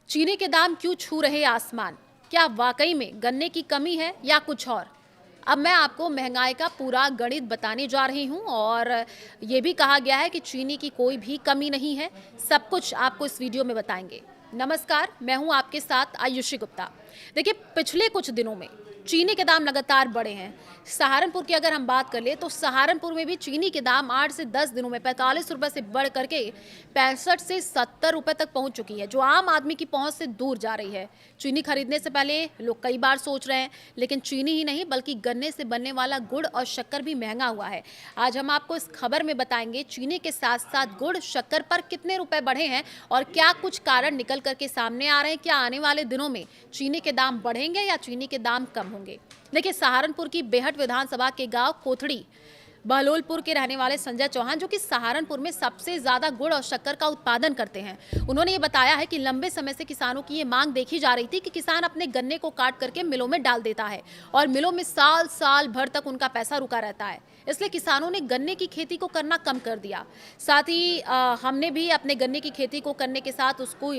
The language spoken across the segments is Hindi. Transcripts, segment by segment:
चीनी के दाम क्यों छू रहे आसमान? क्या वाकई में गन्ने की कमी है या कुछ और? अब मैं आपको महंगाई का पूरा गणित बताने जा रही हूँ और ये भी कहा गया है कि चीनी की कोई भी कमी नहीं है। सब कुछ आपको इस वीडियो में बताएंगे। नमस्कार, मैं हूँ आपके साथ आयुषी गुप्ता। देखिए, पिछले कुछ दिनों में चीनी के दाम लगातार बढ़े हैं। सहारनपुर की अगर हम बात कर ले तो सहारनपुर में भी चीनी के दाम 8 से 10 दिनों में 45 रुपए से बढ़ करके 65 से 70 रुपए तक पहुंच चुकी है, जो आम आदमी की पहुंच से दूर जा रही है। चीनी खरीदने से पहले लोग कई बार सोच रहे हैं, लेकिन चीनी ही नहीं बल्कि गन्ने से बनने वाला गुड़ और शक्कर भी महंगा हुआ है। आज हम आपको इस खबर में बताएंगे चीनी के साथ साथ गुड़ शक्कर पर कितने रुपए बढ़े हैं और क्या कुछ कारण निकल करके सामने आ रहे हैं। क्या आने वाले दिनों में चीनी के दाम बढ़ेंगे या चीनी के दाम कम होंगे? देखिए, सहारनपुर की बेहट विधानसभा के गांव कोथड़ी बहलोलपुर के रहने वाले संजय चौहान, जो कि सहारनपुर में सबसे ज्यादा गुड़ और शक्कर का उत्पादन करते हैं, उन्होंने ये बताया है कि लंबे समय से किसानों की ये मांग देखी जा रही थी कि किसान अपने गन्ने को काट करके मिलों में डाल देता है और मिलों में साल साल भर तक उनका पैसा रुका रहता है। इसलिए किसानों ने गन्ने की खेती को करना कम कर दिया। साथ ही हमने भी अपने गन्ने की खेती को करने के साथ उसको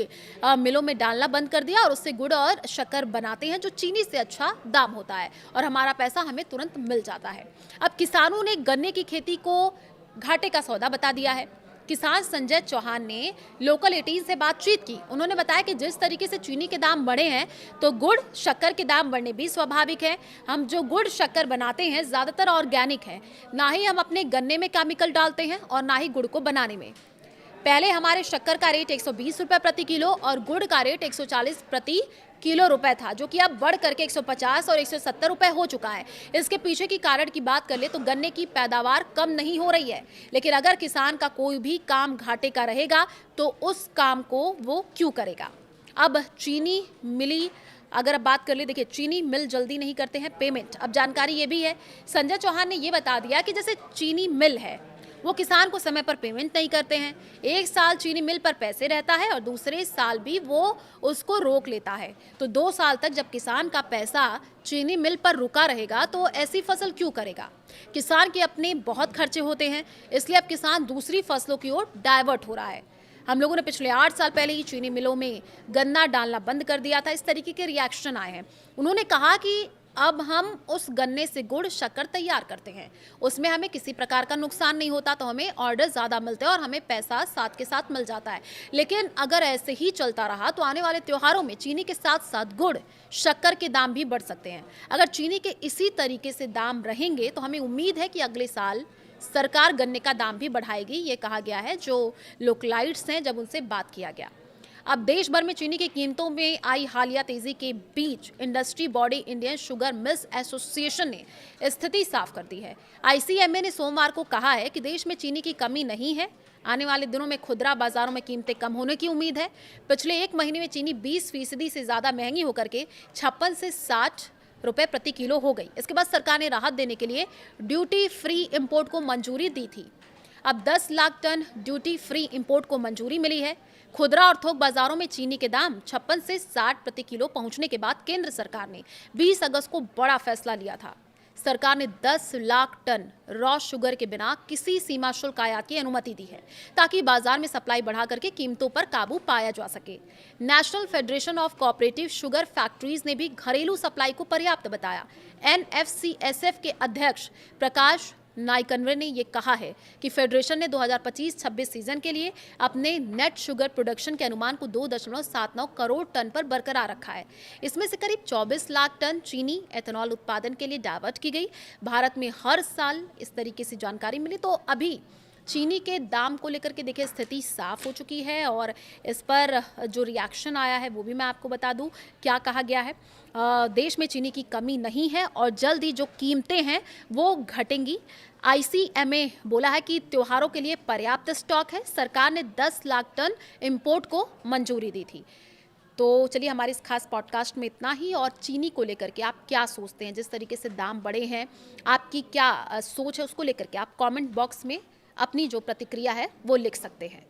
मिलों में डालना बंद कर दिया और उससे गुड़ और शक्कर बनाते हैं, जो चीनी से अच्छा दाम होता है और हमारा पैसा हमें तुरंत मिल जाता है। अब किसानों ने गन्ने की खेती को घाटे का सौदा बता दिया है। किसान संजय चौहान ने लोकल 18 से बातचीत की। उन्होंने बताया कि जिस तरीके से चीनी के दाम बढ़े हैं तो गुड़ शक्कर के दाम बढ़ने भी स्वाभाविक है। हम जो गुड़ शक्कर बनाते हैं ज्यादातर ऑर्गेनिक है, ना ही हम अपने गन्ने में केमिकल डालते हैं और ना ही गुड़ को बनाने में। पहले हमारे शक्कर का रेट 120 रुपए प्रति किलो और गुड़ का रेट 140 प्रति किलो रुपए था, जो कि अब बढ़ करके 150 और 170 रुपए हो चुका है। इसके पीछे की कारण की बात कर ले तो गन्ने की पैदावार कम नहीं हो रही है, लेकिन अगर किसान का कोई भी काम घाटे का रहेगा तो उस काम को वो क्यों करेगा। अब चीनी मिली अगर अब बात कर ले, देखिए चीनी मिल जल्दी नहीं करते हैं पेमेंट। अब जानकारी ये भी है, संजय चौहान ने ये बता दिया कि जैसे चीनी मिल है वो किसान को समय पर पेमेंट नहीं करते हैं। एक साल चीनी मिल पर पैसे रहता है और दूसरे साल भी वो उसको रोक लेता है। तो 2 साल तक जब किसान का पैसा चीनी मिल पर रुका रहेगा तो ऐसी फसल क्यों करेगा। किसान के अपने बहुत खर्चे होते हैं, इसलिए अब किसान दूसरी फसलों की ओर डाइवर्ट हो रहा है। हम लोगों ने पिछले 8 साल पहले ही चीनी मिलों में गन्ना डालना बंद कर दिया था। इस तरीके के रिएक्शन आए हैं। उन्होंने कहा कि अब हम उस गन्ने से गुड़ शक्कर तैयार करते हैं, उसमें हमें किसी प्रकार का नुकसान नहीं होता, तो हमें ऑर्डर ज़्यादा मिलते हैं और हमें पैसा साथ के साथ मिल जाता है। लेकिन अगर ऐसे ही चलता रहा तो आने वाले त्योहारों में चीनी के साथ साथ गुड़ शक्कर के दाम भी बढ़ सकते हैं। अगर चीनी के इसी तरीके से दाम रहेंगे तो हमें उम्मीद है कि अगले साल सरकार गन्ने का दाम भी बढ़ाएगी, ये कहा गया है जो लोकलाइट्स हैं जब उनसे बात किया गया। अब देश भर में चीनी की कीमतों में आई हालिया तेजी के बीच industry body Indian sugar mills association ने स्थिति साफ कर दी है। आईसीएमए ने सोमवार को कहा है कि देश में चीनी की कमी नहीं है। आने वाले दिनों में खुदरा बाजारों में कीमतें कम होने की उम्मीद है। पिछले एक महीने में चीनी 20% से ज्यादा महंगी होकर के 56 से 60 रुपए प्रति किलो हो गई। इसके बाद सरकार ने राहत देने के लिए ड्यूटी फ्री इंपोर्ट को मंजूरी दी थी। अब 10 lakh ton duty free import को मंजूरी मिली है। खुदरा और थोक बाजारों में चीनी के दाम 56 से 60 प्रति किलो पहुंचने के बाद केंद्र सरकार ने 20 अगस्त को बड़ा फैसला लिया था। सरकार ने 10 लाख टन रॉ शुगर के बिना किसी सीमा शुल्क आयात की अनुमति दी है, ताकि बाजार में सप्लाई बढ़ा करके कीमतों पर काबू पाया जा सके। National federation of cooperative sugar factories ने भी घरेलू सप्लाई को पर्याप्त बताया। एनएफसीएसएफ के अध्यक्ष प्रकाश नाइकनवे ने यह कहा है कि फेडरेशन ने 2025-26 सीजन के लिए अपने नेट शुगर प्रोडक्शन के अनुमान को 2.79 करोड़ टन पर बरकरार रखा है। इसमें से करीब 24 लाख टन चीनी एथेनॉल उत्पादन के लिए डाइवर्ट की गई। भारत में हर साल इस तरीके से जानकारी मिली तो अभी चीनी के दाम को लेकर के देखिए स्थिति साफ हो चुकी है और इस पर जो रिएक्शन आया है वो भी मैं आपको बता दूं। क्या कहा गया है, देश में चीनी की कमी नहीं है और जल्द ही जो कीमतें हैं वो घटेंगी। आईसीएमए बोला है कि त्योहारों के लिए पर्याप्त स्टॉक है। सरकार ने 10 लाख टन इंपोर्ट को मंजूरी दी थी। तो चलिए, हमारे इस खास पॉडकास्ट में इतना ही। और चीनी को लेकर के आप क्या सोचते हैं, जिस तरीके से दाम बढ़े हैं, आपकी क्या सोच है उसको लेकर के आप कमेंट बॉक्स में अपनी जो प्रतिक्रिया है वो लिख सकते हैं।